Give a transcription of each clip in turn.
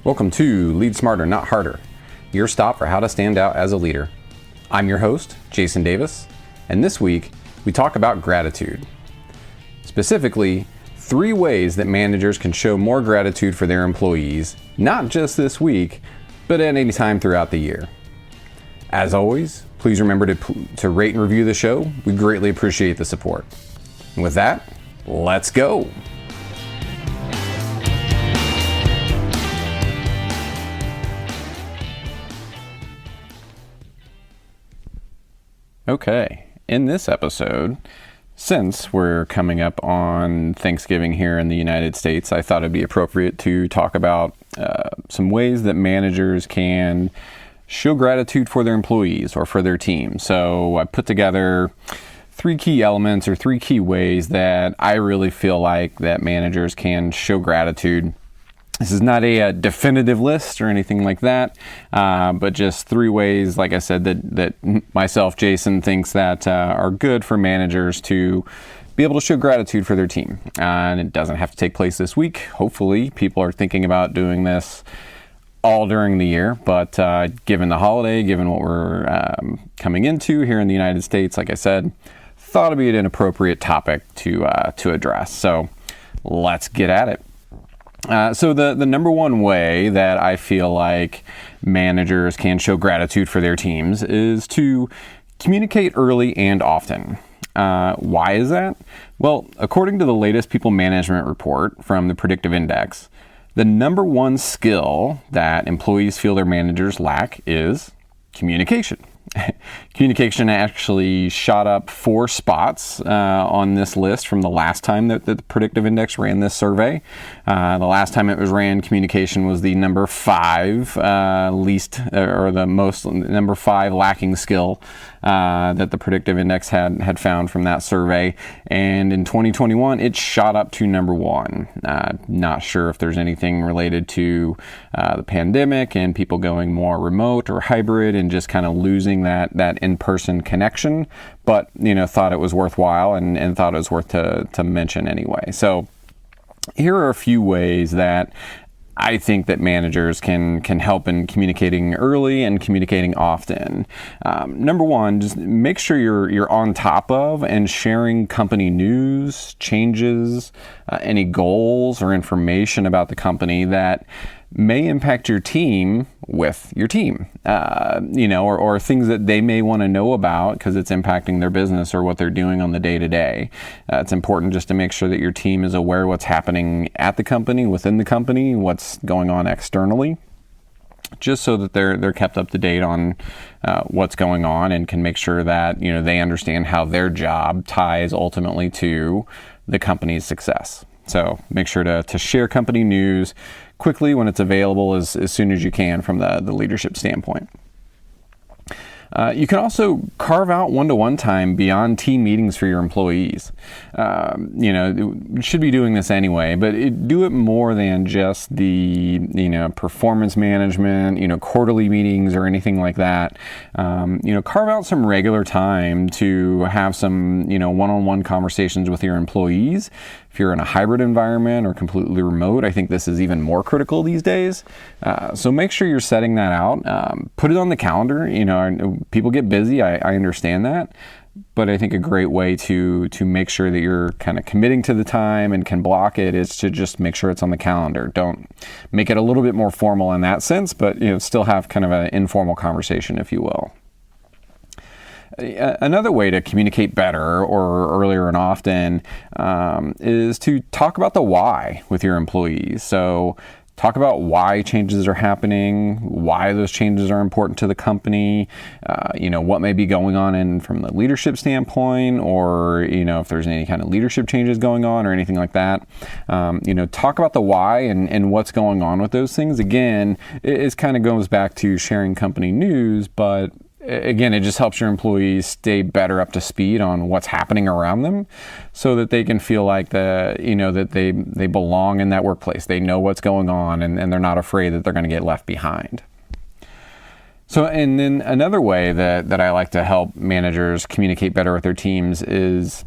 Welcome to Lead Smarter, Not Harder, your stop for how to stand out as a leader. I'm your host, Jason Davis, and this week we talk about gratitude. Specifically, 3 ways that managers can show more gratitude for their employees, not just this week, but at any time throughout the year. As always, please remember to rate and review the show. We greatly appreciate the support. And with that, let's go. Okay, in this episode, since we're coming up on Thanksgiving here in the United States, I thought it'd be appropriate to talk about some ways that managers can show gratitude for their employees or for their team. So I put together 3 key elements or 3 key ways that I really feel like that managers can show gratitude. This is not a definitive list or anything like that, but just 3 ways, like I said, that myself, Jason, thinks that are good for managers to be able to show gratitude for their team. And it doesn't have to take place this week. Hopefully, people are thinking about doing this all during the year, but given the holiday, given what we're coming into here in the United States, like I said, thought it'd be an appropriate topic to address. So let's get at it. So the number one way that I feel like managers can show gratitude for their teams is to communicate early and often. Why is that? Well, according to the latest People Management report from the Predictive Index, the number one skill that employees feel their managers lack is communication. Communication actually shot up 4 spots on this list from the last time that the Predictive Index ran this survey. The last time it was ran, communication was the number 5 number 5 lacking skill that the Predictive Index had found from that survey. And in 2021, it shot up to number 1. Not sure if there's anything related to the pandemic and people going more remote or hybrid and just kind of losing that in-person connection, but thought it was worthwhile and thought it was worth to mention anyway. So here are a few ways that I think that managers can help in communicating early and communicating often. Number 1, just make sure you're on top of and sharing company news, changes, any goals or information about the company that may impact your team with your team, or things that they may want to know about because it's impacting their business or what they're doing on the day-to-day. It's important just to make sure that your team is aware of what's happening at the company, within the company, what's going on externally, just so that they're kept up to date on what's going on and can make sure that they understand how their job ties ultimately to the company's success. So make sure to share company news quickly when it's available as soon as you can from the leadership standpoint. You can also carve out one-to-one time beyond team meetings for your employees. You should be doing this anyway, but do it more than just the performance management, quarterly meetings or anything like that. Carve out some regular time to have some one-on-one conversations with your employees. If you're in a hybrid environment or completely remote, I think this is even more critical these days. So make sure you're setting that out. Put it on the calendar. People get busy. I understand that. But I think a great way to make sure that you're kind of committing to the time and can block it is to just make sure it's on the calendar. Don't make it a little bit more formal in that sense, but still have kind of an informal conversation, if you will. Another way to communicate better or earlier and often is to talk about the why with your employees. So talk about why changes are happening, why those changes are important to the company, what may be going on from the leadership standpoint, or, if there's any kind of leadership changes going on or anything like that. Talk about the why and what's going on with those things. Again, it kind of goes back to sharing company news, but again, it just helps your employees stay better up to speed on what's happening around them so that they can feel like that they belong in that workplace. They know what's going on and they're not afraid that they're going to get left behind. So, and then another way that I like to help managers communicate better with their teams is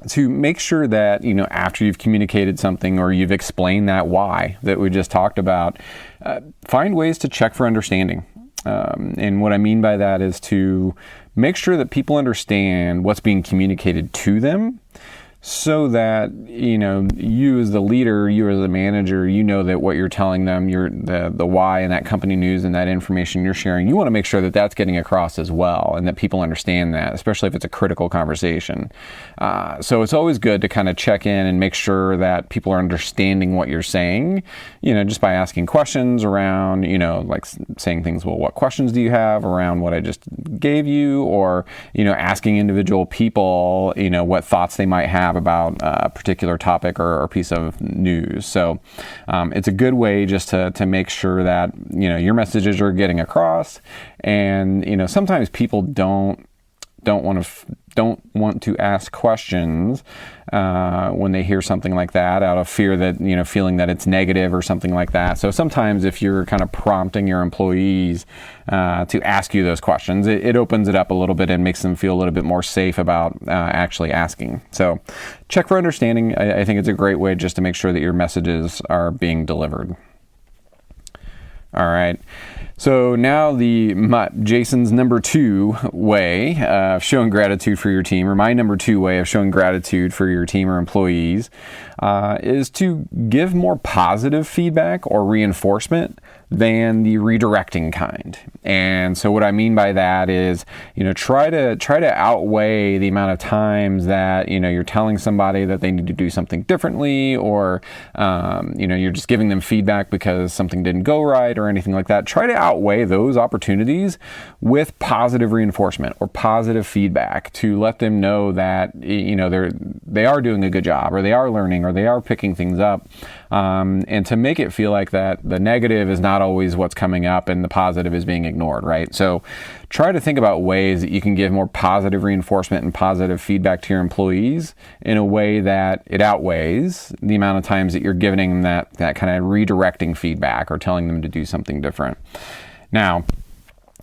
to make sure that, after you've communicated something or you've explained that why that we just talked about, find ways to check for understanding. And what I mean by that is to make sure that people understand what's being communicated to them, so that, you as the leader, you as the manager, that what you're telling them, the why and that company news and that information you're sharing, you want to make sure that that's getting across as well, and that people understand that, especially if it's a critical conversation. So it's always good to kind of check in and make sure that people are understanding what you're saying, just by asking questions around, like saying things, well, what questions do you have around what I just gave you? Or, asking individual people, what thoughts they might have about a particular topic or piece of news. So it's a good way just to make sure that, your messages are getting across. And, sometimes people don't want to ask questions when they hear something like that, out of fear that, feeling that it's negative or something like that. So sometimes if you're kind of prompting your employees to ask you those questions, it opens it up a little bit and makes them feel a little bit more safe about actually asking. So check for understanding. I think it's a great way just to make sure that your messages are being delivered. All right. So now Jason's number 2 way of showing gratitude for your team, or my number 2 way of showing gratitude for your team or employees, is to give more positive feedback or reinforcement than the redirecting kind. And so what I mean by that is, try to outweigh the amount of times that, you're telling somebody that they need to do something differently, or, you're just giving them feedback because something didn't go right or anything like that. Try to outweigh those opportunities with positive reinforcement or positive feedback to let them know that, they are doing a good job, or they are learning, or they are picking things up. And to make it feel like that the negative is not always what's coming up and the positive is being ignored, right? So try to think about ways that you can give more positive reinforcement and positive feedback to your employees in a way that it outweighs the amount of times that you're giving them that kind of redirecting feedback or telling them to do something different. Now,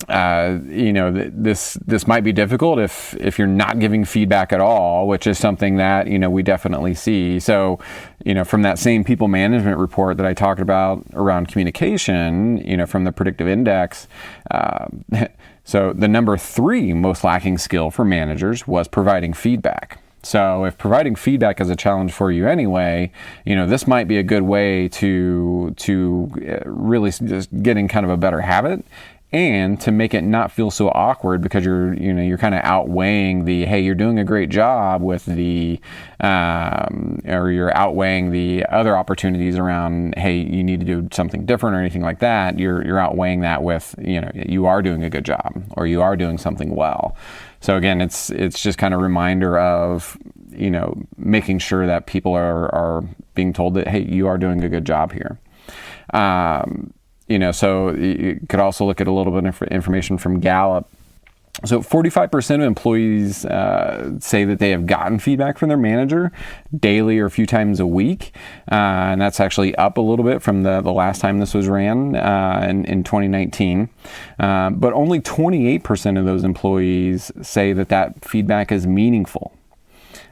this might be difficult if you're not giving feedback at all, which is something that, we definitely see. So, from that same people management report that I talked about around communication, from the predictive index, so the number 3 most lacking skill for managers was providing feedback. So if providing feedback is a challenge for you anyway, this might be a good way to really just get in kind of a better habit, and to make it not feel so awkward, because you're kind of outweighing the, hey, you're doing a great job with the, or you're outweighing the other opportunities around, hey, you need to do something different or anything like that. You're outweighing that with, you are doing a good job, or you are doing something well. So again, it's just kind of a reminder of, making sure that people are being told that, hey, you are doing a good job here. So you could also look at a little bit of information from Gallup. So 45% of employees say that they have gotten feedback from their manager daily or a few times a week. And that's actually up a little bit from the last time this was ran in 2019. But only 28% of those employees say that feedback is meaningful.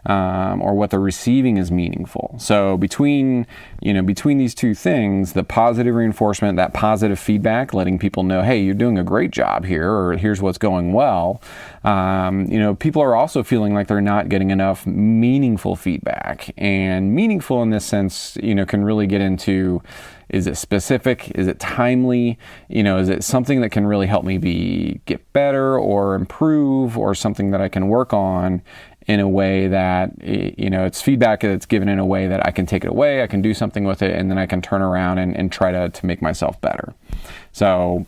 Or what they're receiving is meaningful. So between these two things, the positive reinforcement, that positive feedback, letting people know, hey, you're doing a great job here, or here's what's going well. People are also feeling like they're not getting enough meaningful feedback. And meaningful in this sense, can really get into, is it specific? Is it timely? Is it something that can really help me get better or improve, or something that I can work on in a way that, it's feedback that's given in a way that I can take it away, I can do something with it, and then I can turn around and try to make myself better. So,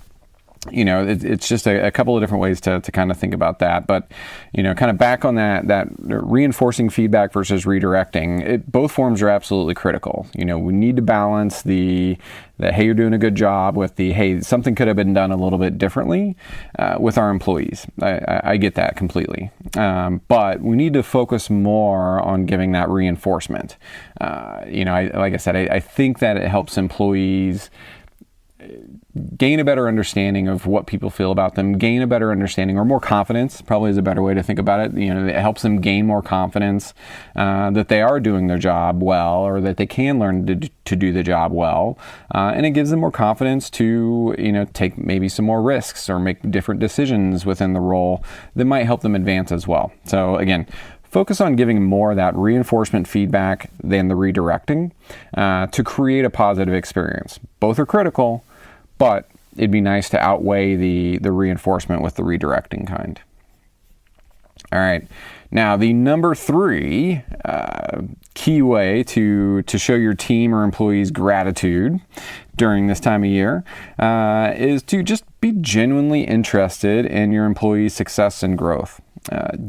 it's just a couple of different ways to kind of think about that. But, kind of back on that reinforcing feedback versus redirecting, both forms are absolutely critical. We need to balance the hey, you're doing a good job, with the, hey, something could have been done a little bit differently with our employees. I get that completely. But we need to focus more on giving that reinforcement. Like I said, I think that it helps employees gain a better understanding of what people feel about them, gain a better understanding, or more confidence, probably is a better way to think about it. It helps them gain more confidence that they are doing their job well, or that they can learn to do the job well. And it gives them more confidence to, take maybe some more risks or make different decisions within the role that might help them advance as well. So again, focus on giving more of that reinforcement feedback than the redirecting to create a positive experience. Both are critical, but it'd be nice to outweigh the reinforcement with the redirecting kind. All right. Now, the number 3 key way to show your team or employees gratitude during this time of year is to just be genuinely interested in your employees' success and growth.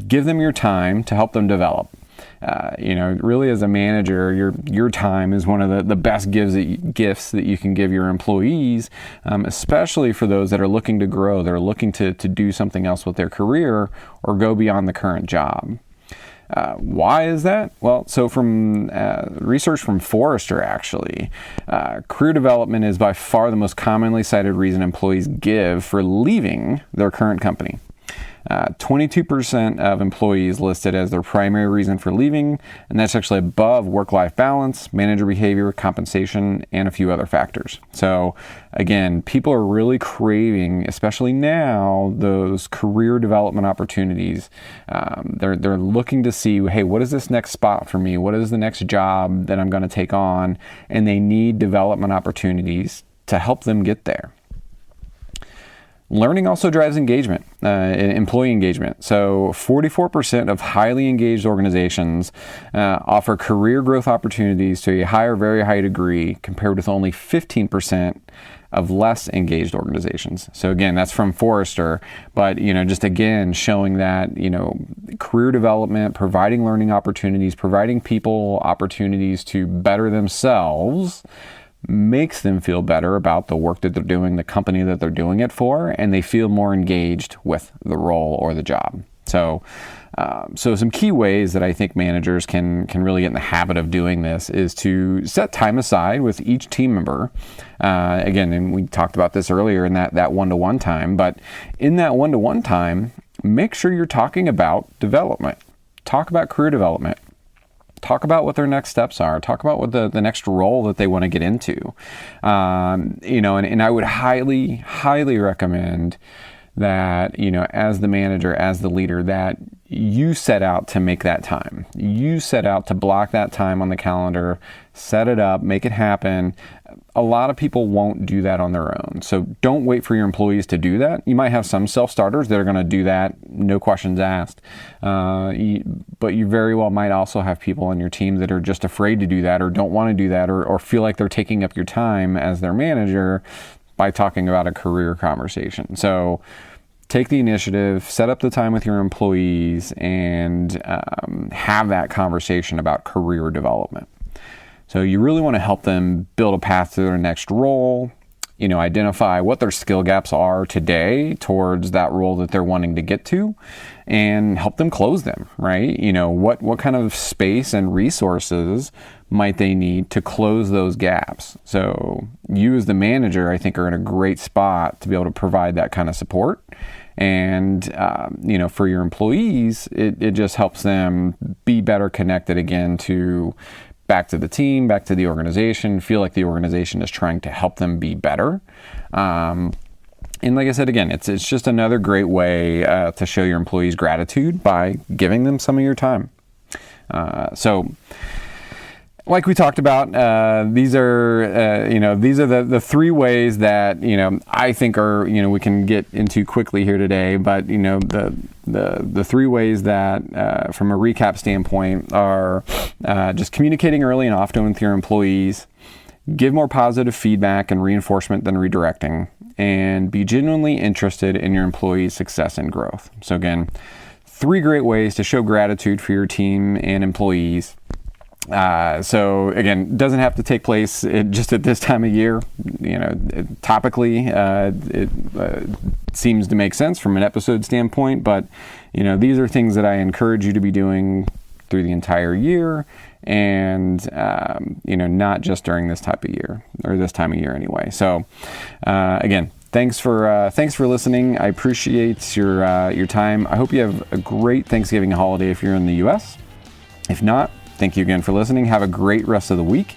Give them your time to help them develop. Really as a manager, your time is one of the best gifts that you can give your employees, especially for those that are looking to grow, they're looking to do something else with their career or go beyond the current job. Why is that? Well, so from research from Forrester, actually, career development is by far the most commonly cited reason employees give for leaving their current company. 22% of employees listed as their primary reason for leaving, and that's actually above work-life balance, manager behavior, compensation, and a few other factors. So again, people are really craving, especially now, those career development opportunities. They're looking to see, hey, what is this next spot for me? What is the next job that I'm going to take on? And they need development opportunities to help them get there. Learning also drives engagement, employee engagement. So 44% of highly engaged organizations offer career growth opportunities to a very high degree, compared with only 15% of less engaged organizations. So again, that's from Forrester, but just again showing that career development, providing learning opportunities, providing people opportunities to better themselves makes them feel better about the work that they're doing, the company that they're doing it for, and they feel more engaged with the role or the job. So some key ways that I think managers can really get in the habit of doing this is to set time aside with each team member. Again, and we talked about this earlier in that one-to-one time, but in that one-to-one time, make sure you're talking about development. Talk about career development. Talk about what their next steps are. Talk about what the next role that they want to get into. And I would highly, highly recommend that, as the manager, as the leader, that you set out to make that time. You set out to block that time on the calendar, set it up, make it happen. A lot of people won't do that on their own. So don't wait for your employees to do that. You might have some self-starters that are going to do that, no questions asked. But you very well might also have people on your team that are just afraid to do that, or don't want to do that, or feel like they're taking up your time as their manager by talking about a career conversation. So take the initiative, set up the time with your employees, and have that conversation about career development. So you really want to help them build a path to their next role, identify what their skill gaps are today towards that role that they're wanting to get to, and help them close them, right? What kind of space and resources might they need to close those gaps? So you as the manager, I think, are in a great spot to be able to provide that kind of support. And, for your employees, it just helps them be better connected again back to the team, back to the organization, feel like the organization is trying to help them be better. And like I said, again, it's just another great way to show your employees gratitude by giving them some of your time. So like we talked about, these are the 3 ways that, I think are, we can get into quickly here today, but, the 3 ways that, from a recap standpoint, are just communicating early and often with your employees, give more positive feedback and reinforcement than redirecting, and be genuinely interested in your employees' success and growth. So again, 3 great ways to show gratitude for your team and employees. So again, it doesn't have to take place just at this time of year. Topically, it seems to make sense from an episode standpoint, but these are things that I encourage you to be doing through the entire year, and not just during this type of year, or this time of year anyway. So again, thanks for listening. I appreciate your time. I hope you have a great Thanksgiving holiday if you're in the U.S. If not, thank you again for listening. Have a great rest of the week.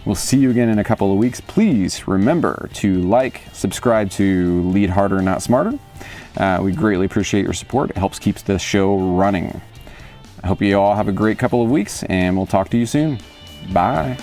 We'll see you again in a couple of weeks. Please remember to subscribe to Lead Harder, Not Smarter. We greatly appreciate your support. It helps keep the show running. I hope you all have a great couple of weeks, and we'll talk to you soon. Bye.